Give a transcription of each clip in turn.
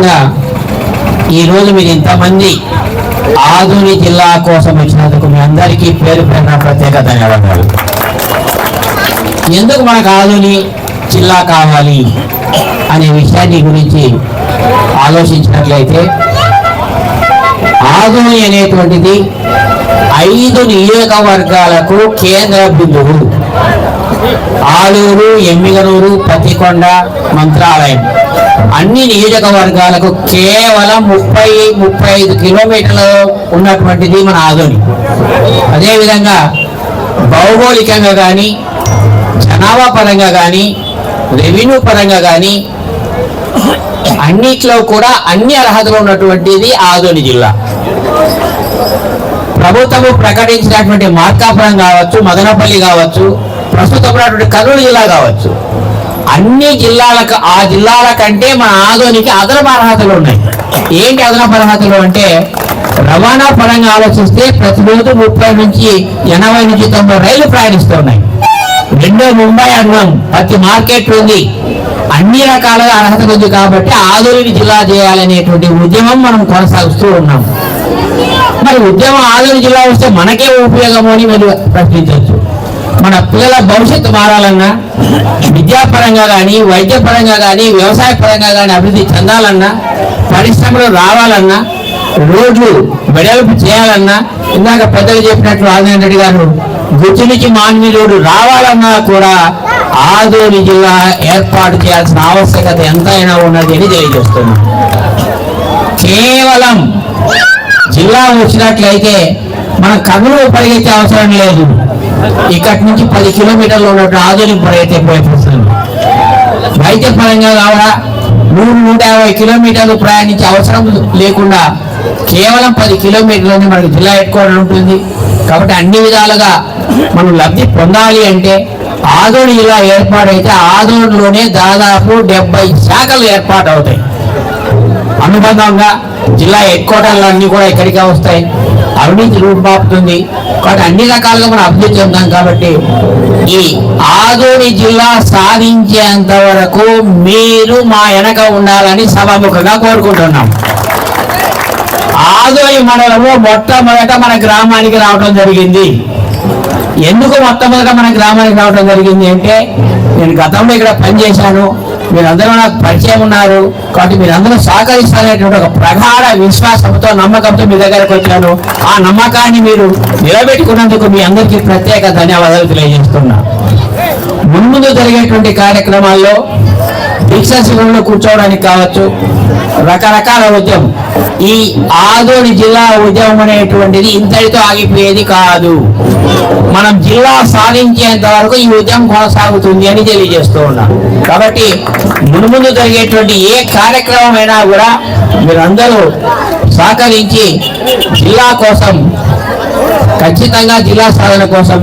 ముఖ్యంగా ఈరోజు మీరు ఇంతమంది ఆదోని జిల్లా కోసం వచ్చినందుకు మీ అందరికీ పేరు పేరున ప్రత్యేక ధన్యవాదాలు. ఎందుకు మనకు ఆదోని జిల్లా కావాలి అనే విషయాన్ని గురించి ఆలోచించినట్లయితే, ఆదోని అనేటువంటిది 5 నియోజకవర్గాలకు కేంద్ర బిందువు. ఆలూరు, ఎమ్మిగనూరు, పత్తికొండ, మంత్రాలయం అన్ని నియోజకవర్గాలకు కేవలం 30-35 కిలోమీటర్లు ఉన్నటువంటిది మన ఆదోని. అదేవిధంగా భౌగోళికంగా కానీ, జనాభా పరంగా కానీ, రెవెన్యూ పరంగా కానీ అన్నిట్లో కూడా అన్ని అర్హతలు ఉన్నటువంటిది ఆదోని జిల్లా. ప్రభుత్వము ప్రకటించినటువంటి మార్కాపురం కావచ్చు, మదనపల్లి కావచ్చు, ప్రస్తుతం ఉన్నటువంటి కర్నూలు జిల్లా కావచ్చు, అన్ని జిల్లాలకు ఆ జిల్లాల కంటే మన ఆదోనికి అదనపు అర్హతలు ఉన్నాయి. ఏంటి అదనపు అర్హతలు అంటే, రవాణా పరంగా ఆలోచిస్తే ప్రతిరోజు 30 నుంచి 80 నుంచి 90 రైళ్లు ప్రయాణిస్తున్నాయి. రెండో ముంబై అన్నం, ప్రతి మార్కెట్ ఉంది, అన్ని రకాలుగా అర్హతలు ఉంది. కాబట్టి ఆదోని జిల్లా చేయాలనేటువంటి ఉద్యమం మనం కొనసాగిస్తూ ఉన్నాం. మరి ఉద్యమం ఆదోని జిల్లా వస్తే మనకే ఉపయోగము అని మీరు ప్రశ్నించవచ్చు. మన పిల్లల భవిష్యత్తు మారాలన్నా, విద్యాపరంగా కానీ, వైద్యపరంగా కానీ, వ్యవసాయ పరంగా కానీ అభివృద్ధి చెందాలన్నా, పరిశ్రమలు రావాలన్నా, రోడ్లు వెడల్పు చేయాలన్నా, ఇందాక పెద్దలు చెప్పినట్లు రాజేంద్ర రెడ్డి గారు గుర్తు నుంచి మాన్వి రోడ్డు రావాలన్నా కూడా ఆదోని జిల్లా ఏర్పాటు చేయాల్సిన ఆవశ్యకత ఎంతైనా ఉన్నది అని తెలియజేస్తున్నాం. కేవలం జిల్లా వచ్చినట్లయితే మనం కర్నూలు పరిగెత్తే అవసరం లేదు. ఇక్కడి నుంచి 10 కిలోమీటర్లు ఉన్నట్టు ఆదోని పరిగెత్తే ప్రయత్నిస్తుంది. వైద్య పరంగా కావాలా 100-150 కిలోమీటర్లు ప్రయాణించే అవసరం లేకుండా కేవలం 10 కిలోమీటర్లని మనకి జిల్లా హెడ్ క్వార్టర్ ఉంటుంది. కాబట్టి అన్ని విధాలుగా మనం లబ్ధి పొందాలి అంటే ఆదోని జిల్లా ఏర్పాటైతే ఆదోనిలోనే దాదాపు 70 శాఖలు ఏర్పాటు అవుతాయి. అనుబంధంగా జిల్లా హెడ్ క్వార్టర్లు అన్ని కూడా ఇక్కడికే వస్తాయి. అవినీతి రూపుమాపుతుంది. కాబట్టి అన్ని రకాలుగా మనం అభివృద్ధి చెందాం. కాబట్టి ఈ ఆదోని జిల్లా సాధించేంత వరకు మీరు మా వెనక ఉండాలని సభాముఖంగా కోరుకుంటున్నాం. ఆదోని మండలంలో మొట్టమొదట మన గ్రామానికి రావడం జరిగింది. ఎందుకు మొట్టమొదట మన గ్రామానికి రావడం జరిగింది అంటే, నేను గతంలో ఇక్కడ పనిచేశాను, మీరందరూ నాకు పరిచయం ఉన్నారు, కాబట్టి మీరందరూ సహకరిస్తారనేటువంటి ఒక ప్రగాఢ విశ్వాసంతో, నమ్మకంతో మీ దగ్గరకు వచ్చాను. ఆ నమ్మకాన్ని మీరు నిలబెట్టుకున్నందుకు మీ అందరికీ ప్రత్యేక ధన్యవాదాలు తెలియజేస్తున్నా. ముందు జరిగేటువంటి కార్యక్రమాల్లో దీక్షా శిబిరంలో కూర్చోవడానికి కావచ్చు, రకరకాల ఉద్యమం. ఈ ఆదోని జిల్లా ఉద్యమం అనేటువంటిది ఇంతటితో ఆగిపోయేది కాదు. మనం జిల్లా సాధించేంత వరకు ఈ ఉద్యమం కొనసాగుతుంది అని తెలియజేస్తూ ఉన్నాం. కాబట్టి ముందు జరిగేటువంటి ఏ కార్యక్రమం అయినా కూడా మీరందరూ సహకరించి జిల్లా కోసం, ఖచ్చితంగా జిల్లా సాధన కోసం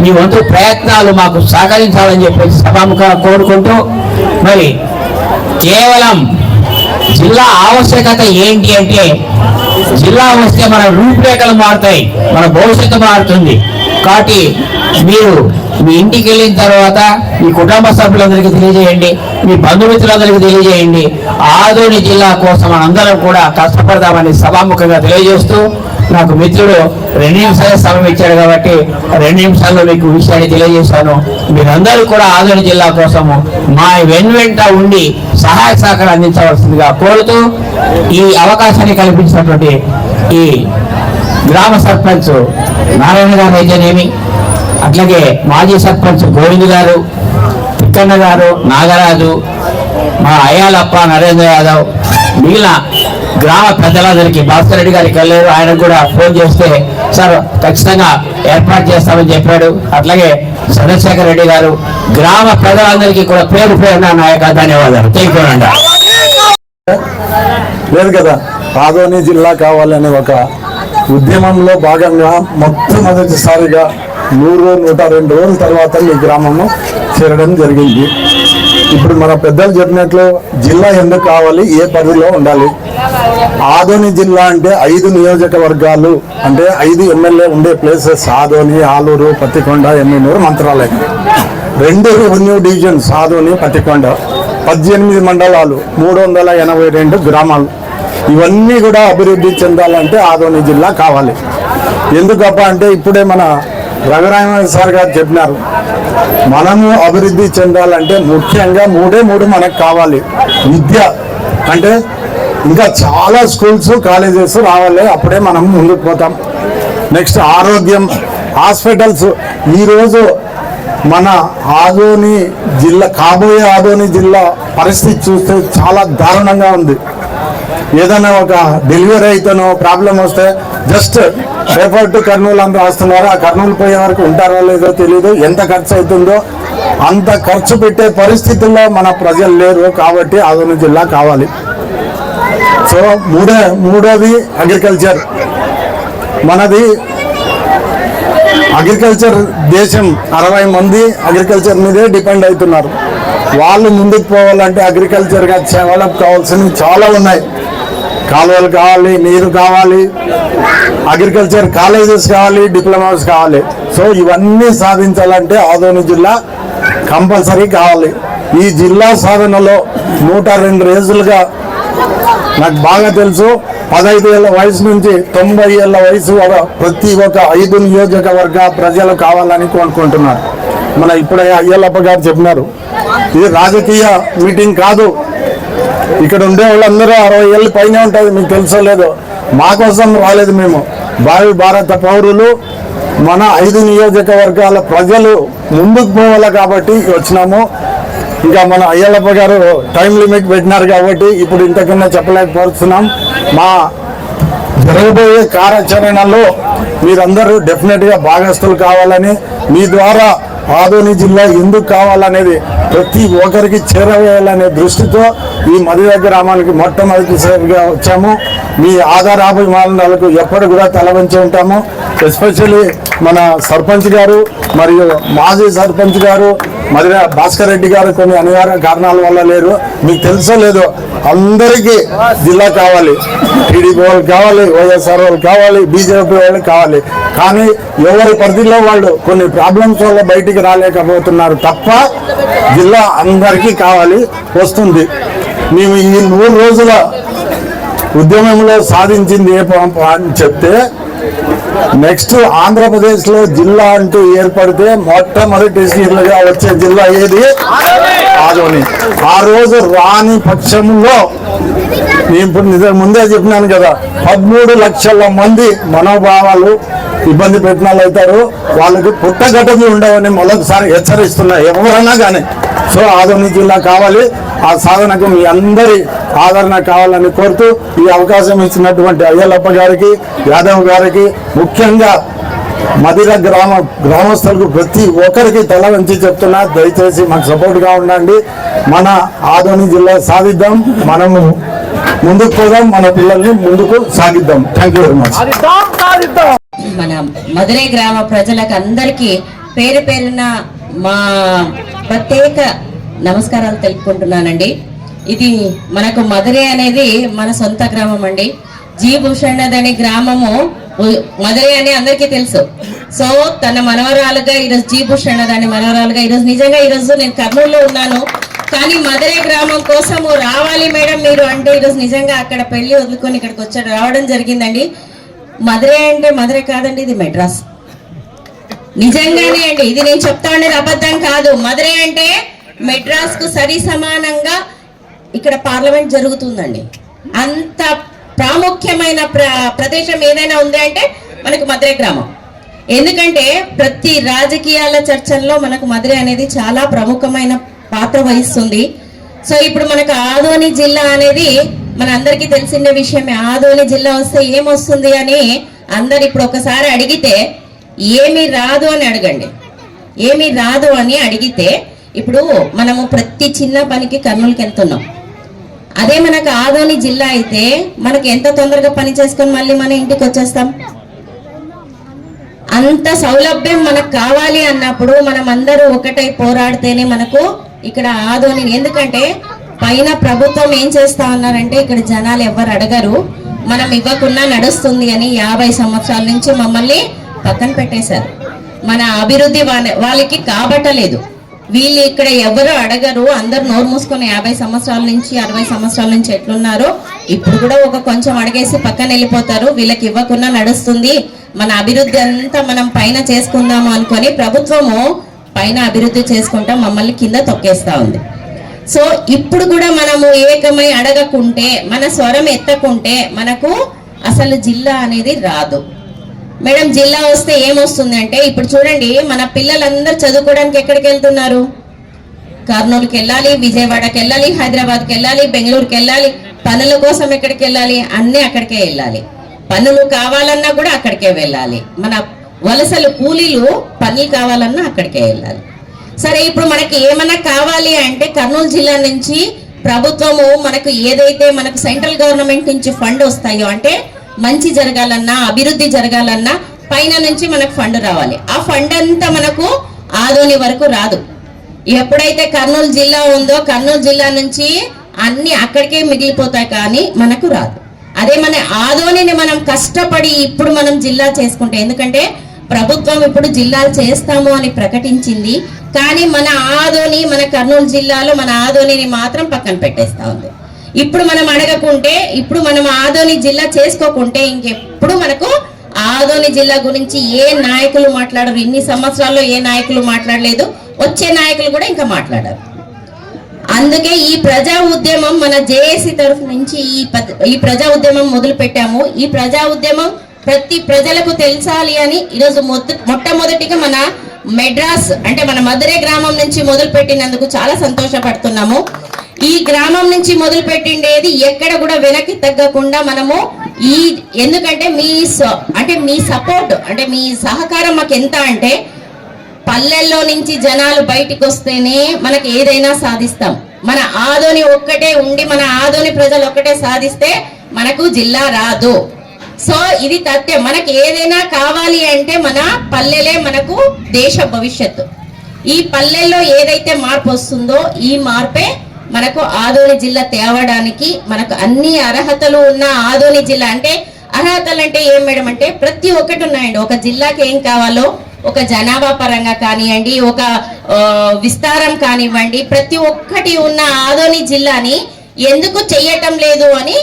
మీ వంతు ప్రయత్నాలు మాకు సహకరించాలని చెప్పేసి సభాముఖంగా కోరుకుంటూ, మరి కేవలం జిల్లా ఆవశ్యకత ఏంటి అంటే, జిల్లా వస్తే మన రూపురేఖలు మారుతాయి, మన భవిష్యత్తు మారుతుంది. కాబట్టి మీరు మీ ఇంటికి వెళ్ళిన తర్వాత మీ కుటుంబ సభ్యులందరికీ తెలియజేయండి, మీ బంధుమిత్రులందరికీ తెలియజేయండి. ఆదోని జిల్లా కోసం మనందరం కూడా కష్టపడదామని సభాముఖంగా తెలియజేస్తూ, నాకు మిత్రుడు 2 నిమిషాల సమయం ఇచ్చాడు కాబట్టి 2 నిమిషాల్లో మీకు విషయాన్ని తెలియజేశాను. మీరందరూ కూడా ఆదోని జిల్లా కోసము మా వెంట ఉండి సహాయ సహకారం అందించవలసిందిగా కోరుతూ, ఈ అవకాశాన్ని కల్పించినటువంటి ఈ గ్రామ సర్పంచ్ నారాయణ గారు అయితేనేమి, అట్లాగే మాజీ సర్పంచ్ గోవింద్ గారు, తిక్కన్న గారు, నాగరాజు, మా అయ్యాలప్ప, నరేంద్ర యాదవ్, మిగిలిన గ్రామ పెద్దలందరికీ, భాస్కర్ రెడ్డి గారికి వెళ్ళారు, ఆయనకు కూడా ఫోన్ చేస్తే సార్ ఖచ్చితంగా ఏర్పాటు చేస్తామని చెప్పాడు. అట్లాగే చంద్రశేఖర్ రెడ్డి గారు, గ్రామ ప్రజలందరికీ కూడా పేరు పేరున నా యొక్క ధన్యవాదాలు తెలియజేయండి. లేదు కదా, ఆదోని జిల్లా కావాలనే ఒక ఉద్యమంలో భాగంగా మొట్టమొదటిసారిగా 100-102 రోజుల తర్వాత ఈ గ్రామము చేరడం జరిగింది. ఇప్పుడు మన పెద్దలు చెప్పినట్లు జిల్లా ఎందుకు కావాలి, ఏ పరిధిలో ఉండాలి. ఆదోని జిల్లా అంటే 5 నియోజకవర్గాలు, అంటే 5 ఎమ్మెల్యే ఉండే places Adoni, Alur, Pattikonda, Yemmiganur, Mantralayam. 2 revenue divisions Adoni, Pattikonda. 18 మండలాలు, 382 గ్రామాలు. ఇవన్నీ కూడా అభివృద్ధి చెందాలంటే ఆదోని జిల్లా కావాలి. ఎందుకప్ప అంటే ఇప్పుడే మన రఘురామ సార్ గారు చెప్పినారు, మనము అభివృద్ధి చెందాలంటే ముఖ్యంగా మూడు మనకు కావాలి. విద్య అంటే ఇంకా చాలా స్కూల్స్ కాలేజెస్ రావాలి, అప్పుడే మనం ముందుకు పోతాం. నెక్స్ట్ ఆరోగ్యం, హాస్పిటల్స్. ఈరోజు మన ఆదోని జిల్లా, కాబోయే ఆదోని జిల్లా పరిస్థితి చూస్తే చాలా దారుణంగా ఉంది. ఏదైనా ఒక డెలివరీ అయితేనో ప్రాబ్లం వస్తే జస్ట్ రేపర్ టు కర్నూలు అంతా వస్తున్నారు. ఆ కర్నూలు పోయే వరకు ఉంటారో లేదో తెలియదు. ఎంత ఖర్చు అవుతుందో అంత ఖర్చు పెట్టే పరిస్థితుల్లో మన ప్రజలు లేరు. కాబట్టి ఆదోని జిల్లా కావాలి. సో మూడోది అగ్రికల్చర్. మనది అగ్రికల్చర్ దేశం, 60 మంది అగ్రికల్చర్ మీదే డిపెండ్ అవుతున్నారు. వాళ్ళు ముందుకు పోవాలంటే అగ్రికల్చర్గా డెవలప్ కావాల్సినవి చాలా ఉన్నాయి. కాలువలు కావాలి, నీరు కావాలి, అగ్రికల్చర్ కాలేజెస్ కావాలి, డిప్లొమాస్ కావాలి. సో ఇవన్నీ సాధించాలంటే ఆదోని జిల్లా కంపల్సరీ కావాలి. ఈ జిల్లా సాధనలో 102 రోజులుగా నాకు బాగా తెలుసు, 15 ఏళ్ళ వయసు నుంచి 90 ఏళ్ళ వయసు ప్రతి ఒక్క 5 నియోజకవర్గ ప్రజలు కావాలని కోరుకుంటున్నారు. మన ఇప్పుడే అయ్యల్లప్ప గారు చెప్పినారు, ఇది రాజకీయ మీటింగ్ కాదు. ఇక్కడ ఉండే వాళ్ళందరూ 60 ఏళ్ళ పైన ఉంటుంది, మీకు తెలుసో లేదో. మా కోసం రాలేదు మేము, భారత పౌరులు, మన 5 నియోజకవర్గాల ప్రజలు ముందుకు పోవాలి కాబట్టి వచ్చినాము. ఇంకా మన అయ్యల్లప్ప గారు టైం లిమిట్ పెట్టినారు కాబట్టి ఇప్పుడు ఇంతకన్నా చెప్పలేకపోతున్నాం. మా జరగబోయే కార్యాచరణలో మీరందరూ డెఫినెట్గా భాగస్తులు కావాలని, మీ ద్వారా ఆదోని జిల్లా ఎందుకు కావాలనేది ప్రతి ఒక్కరికి చేరవేయాలనే దృష్టితో ఈ మదిర గ్రామానికి మొట్టమొదటిసారిగా వచ్చాము. మీ ఆధారాభిమానాలకు ఎప్పుడు కూడా తలవంచి ఉంటాము. ఎస్పెషల్లీ మన సర్పంచ్ గారు మరియు మాజీ సర్పంచ్ గారు మదిర భాస్కర్ రెడ్డి గారు కొన్ని అనివార్య కారణాల వల్ల లేరు. మీకు తెలుసో లేదో, అందరికీ జిల్లా కావాలి. టీడీపీ వాళ్ళు కావాలి, వైఎస్ఆర్ వాళ్ళు కావాలి, బీజేపీ వాళ్ళు కావాలి. కానీ ఎవరి పరిధిలో వాళ్ళు కొన్ని ప్రాబ్లమ్స్ వల్ల బయటికి రాలేకపోతున్నారు తప్ప జిల్లా అందరికీ కావాలి, వస్తుంది. మేము ఈ 3 రోజుల ఉద్యమంలో సాధించింది అని చెప్తే, నెక్స్ట్ ఆంధ్రప్రదేశ్లో జిల్లా అంటూ ఏర్పడితే మొట్టమొదటి సీట్లుగా వచ్చే జిల్లా ఏది? ఆదోని. ఆ రోజు రాని పక్షంలో నేను ఇప్పుడు ముందే చెప్పినాను కదా, 13 లక్షల మంది మనోభావాలు ఇబ్బంది పెట్టిన వాళ్ళు అవుతారు. వాళ్ళకి పుట్టగట్టలు ఉండవని మరొకసారి హెచ్చరిస్తున్నా ఎవరైనా కానీ. సో ఆదోని జిల్లా కావాలి. ఆ సాధనకు మీ అందరి ఆదరణ కావాలని కోరుతూ ఈ అవకాశం ఇచ్చినటువంటి అయ్యల్లప్ప గారికి, యాదవ్ గారికి, ముఖ్యంగా మదిర గ్రామస్తులకు ప్రతి ఒక్కరికి తల వంచి చెప్తున్నా, దయచేసి మాకు సపోర్ట్గా ఉండండి. మన ఆదోని జిల్లా సాధిద్దాం, మనము ముందుకు పోదాం, మన పిల్లల్ని ముందుకు సాగిద్దాం. Thank you very much. మన మదురై గ్రామ ప్రజలకు అందరికీ పేరు పేరున మా ప్రత్యేక నమస్కారాలు తెలుపుకుంటున్నానండి. ఇది మనకు మదురై అనేది మన సొంత గ్రామం అండి. జీ భూషణ్ అనే గ్రామము మదురై అని అందరికీ తెలుసు. సో తన మనవరాలుగా ఈరోజు జీ భూషణ్ అనే మనవరాలుగా ఈరోజు నిజంగా ఈరోజు నేను కర్నూలులో ఉన్నాను, కానీ మదురై గ్రామం కోసము రావాలి మేడం మీరు అంటే ఈరోజు నిజంగా అక్కడ పెళ్లి వదులుకొని ఇక్కడికి రావడం జరిగిందండి. మదురై అంటే మదురై కాదండి, ఇది మెడ్రాస్. నిజంగానే అండి, ఇది నేను చెప్తా ఉండేది అబద్ధం కాదు. మదురై అంటే మెడ్రాస్ కు సరి సమానంగా ఇక్కడ పార్లమెంట్ జరుగుతుందండి. అంత ప్రాముఖ్యమైన ప్రదేశం ఏదైనా ఉంది అంటే మనకు మదురై గ్రామం. ఎందుకంటే ప్రతి రాజకీయాల చర్చల్లో మనకు మదురై అనేది చాలా ప్రముఖమైన పాత్ర వహిస్తుంది. సో ఇప్పుడు మనకు ఆదోని జిల్లా అనేది మన అందరికీ తెలిసిన విషయమే. ఆదోని జిల్లా వస్తే ఏమొస్తుంది అని అందరు ఇప్పుడు ఒకసారి అడిగితే ఏమీ రాదు అని అడగండి. ఏమీ రాదు అని అడిగితే ఇప్పుడు మనము ప్రతి చిన్న పనికి కర్నూలుకి వెళ్తున్నాం. అదే మనకు ఆదోని జిల్లా అయితే మనకి ఎంత తొందరగా పని చేసుకొని మళ్ళీ మన ఇంటికి వచ్చేస్తాం. అంత సౌలభ్యం మనకు కావాలి అన్నప్పుడు మనం అందరూ ఒకటై పోరాడితేనే మనకు ఇక్కడ ఆదోని. ఎందుకంటే పైన ప్రభుత్వం ఏం చేస్తా ఉన్నారంటే ఇక్కడ జనాలు ఎవరు అడగరు, మనం ఇవ్వకుండా నడుస్తుంది అని 50 సంవత్సరాల నుంచి మమ్మల్ని పక్కన పెట్టేశారు. మన అభివృద్ధి వాళ్ళకి కాబట్టలేదు. వీళ్ళు ఇక్కడ ఎవరు అడగరు, అందరు నోరు మూసుకొని 50 సంవత్సరాల నుంచి 60 సంవత్సరాల నుంచి ఎట్లున్నారో ఇప్పుడు కూడా ఒక కొంచెం అడిగేసి పక్కన వెళ్ళిపోతారు. వీళ్ళకి ఇవ్వకుండా నడుస్తుంది, మన అభివృద్ధి అంతా మనం పైన చేసుకుందాము అనుకొని ప్రభుత్వము పైన అభివృద్ధి చేసుకుంటా మమ్మల్ని కింద తొక్కేస్తా ఉంది. సో ఇప్పుడు కూడా మనము ఏకమై అడగకుంటే, మన స్వరం ఎత్తకుంటే మనకు అసలు జిల్లా అనేది రాదు. మేడం జిల్లా వస్తే ఏమొస్తుంది అంటే, ఇప్పుడు చూడండి మన పిల్లలందరూ చదువుకోవడానికి ఎక్కడికి వెళ్తున్నారు? కర్నూలుకి వెళ్ళాలి, విజయవాడకి వెళ్ళాలి, హైదరాబాద్కి వెళ్ళాలి, బెంగళూరుకి వెళ్ళాలి, పనుల కోసం ఎక్కడికి వెళ్ళాలి? అన్నీ అక్కడికే వెళ్ళాలి. పనులు కావాలన్నా కూడా అక్కడికే వెళ్ళాలి. మన వలసలు కూలీలు పనులు కావాలన్నా అక్కడికే వెళ్ళాలి. సరే ఇప్పుడు మనకి ఏమన్నా కావాలి అంటే కర్నూలు జిల్లా నుంచి ప్రభుత్వము మనకు ఏదైతే మనకు సెంట్రల్ గవర్నమెంట్ నుంచి ఫండ్ వస్తాయో, అంటే మంచి జరగాలన్నా అభివృద్ధి జరగాలన్నా పైన నుంచి మనకు ఫండ్ రావాలి. ఆ ఫండ్ అంతా మనకు ఆదోని వరకు రాదు. ఎప్పుడైతే కర్నూలు జిల్లా ఉందో కర్నూలు జిల్లా నుంచి అన్ని అక్కడికే మిగిలిపోతాయి, కానీ మనకు రాదు. అదే మన ఆదోనిని మనం కష్టపడి ఇప్పుడు మనం జిల్లా చేసుకుంటే, ఎందుకంటే ప్రభుత్వం ఇప్పుడు జిల్లాలు చేస్తాము అని ప్రకటించింది, కానీ మన ఆదోని మన కర్నూలు జిల్లాలో మన ఆదోనిని మాత్రం పక్కన పెట్టేస్తా ఉంది. ఇప్పుడు మనం అడగకుంటే, ఇప్పుడు మనం ఆదోని జిల్లా చేసుకోకుంటే ఇంకెప్పుడు మనకు ఆదోని జిల్లా గురించి ఏ నాయకులు మాట్లాడరు. ఇన్ని సంవత్సరాల్లో ఏ నాయకులు మాట్లాడలేదు, వచ్చే నాయకులు కూడా ఇంకా మాట్లాడరు. అందుకే ఈ ప్రజా ఉద్యమం మన జేఏసీ తరఫు నుంచి ఈ ప్రజా ఉద్యమం మొదలు పెట్టాము. ఈ ప్రజా ఉద్యమం ప్రతి ప్రజలకు తెలుసాలి అని ఈరోజు మొట్టమొదటిగా మన మెడ్రాస్ అంటే మన మధురై గ్రామం నుంచి మొదలు పెట్టినందుకు చాలా సంతోషపడుతున్నాము. ఈ గ్రామం నుంచి మొదలు పెట్టిండేది ఎక్కడ కూడా వెనక్కి తగ్గకుండా మనము ఎందుకంటే మీ సపోర్ట్ అంటే మీ సహకారం మాకు ఎంత అంటే, పల్లెల్లో నుంచి జనాలు బయటికి వస్తేనే మనకి ఏదైనా సాధిస్తాం. మన ఆదోని ఒక్కటే ఉండి మన ఆదోని ప్రజలు ఒక్కటే సాధిస్తే మనకు జిల్లా రాదు. సో ఇది తథ్యం. మనకి ఏదైనా కావాలి అంటే మన పల్లెలే మనకు దేశ భవిష్యత్తు. ఈ పల్లెల్లో ఏదైతే మార్పు వస్తుందో ఈ మార్పే మనకు ఆదోని జిల్లా తేవడానికి మనకు అన్ని అర్హతలు ఉన్న ఆదోని జిల్లా. అంటే అర్హతలు అంటే ఏం మేడం అంటే ప్రతి ఒక్కటి ఉన్నాయండి. ఒక జిల్లాకి ఏం కావాలో, ఒక జనాభా పరంగా కానివ్వండి, ఒక విస్తారం కానివ్వండి, ప్రతి ఒక్కటి ఉన్న ఆదోని జిల్లాని ఎందుకు చెయ్యటం లేదు అని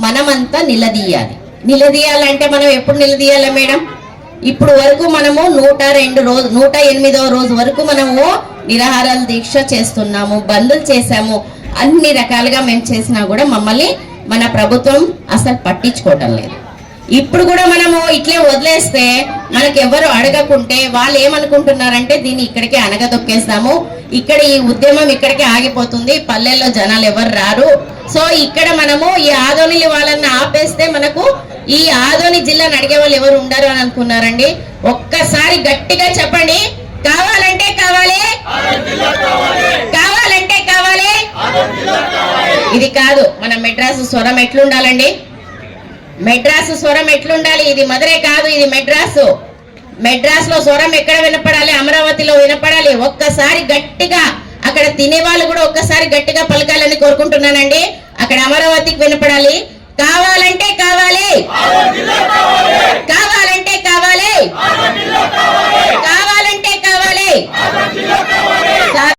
మనమంతా నిలదీయాలంటే మనం ఎప్పుడు నిలదీయాలి మేడం? ఇప్పుడు వరకు మనము 108వ రోజు వరకు మనము నిరాహారాల దీక్ష చేస్తున్నాము, బందులు చేశాము, అన్ని రకాలుగా మేము చేసినా కూడా మమ్మల్ని మన ప్రభుత్వం అసలు పట్టించుకోవటం లేదు. ఇప్పుడు కూడా మనము ఇట్లే వదిలేస్తే మనకి ఎవరు అడగకుంటే వాళ్ళు ఏమనుకుంటున్నారంటే దీన్ని ఇక్కడికే అనగదొక్కేస్తాము, ఇక్కడ ఈ ఉద్యమం ఇక్కడికే ఆగిపోతుంది, పల్లెల్లో జనాలు ఎవరు రారు. సో ఇక్కడ మనము ఈ ఆదోని వాళ్ళని ఆపేస్తే మనకు ఈ ఆదోని జిల్లాను అడిగే వాళ్ళు ఎవరు ఉండరు అని అనుకున్నారండి. ఒక్కసారి గట్టిగా చెప్పండి, కావాలంటే కావాలి, కావాలంటే కావాలి. ఇది కాదు మన మెడ్రాసు స్వరం ఎట్లుండాలండి? మెడ్రాసు స్వరం ఎట్లుండాలి? ఇది మధురై కాదు, ఇది మెడ్రాసు. మెడ్రాస్ లో స్వరం ఎక్కడ వినపడాలి? అమరావతిలో వినపడాలి. ఒక్కసారి గట్టిగా అక్కడ తినేవాళ్ళు కూడా ఒక్కసారి గట్టిగా పలకాలని కోరుకుంటున్నానండి. అక్కడ అమరావతికి వినపడాలి. కావాలంటే కావాలి, కావాలంటే కావాలి, కావాలంటే కావాలి.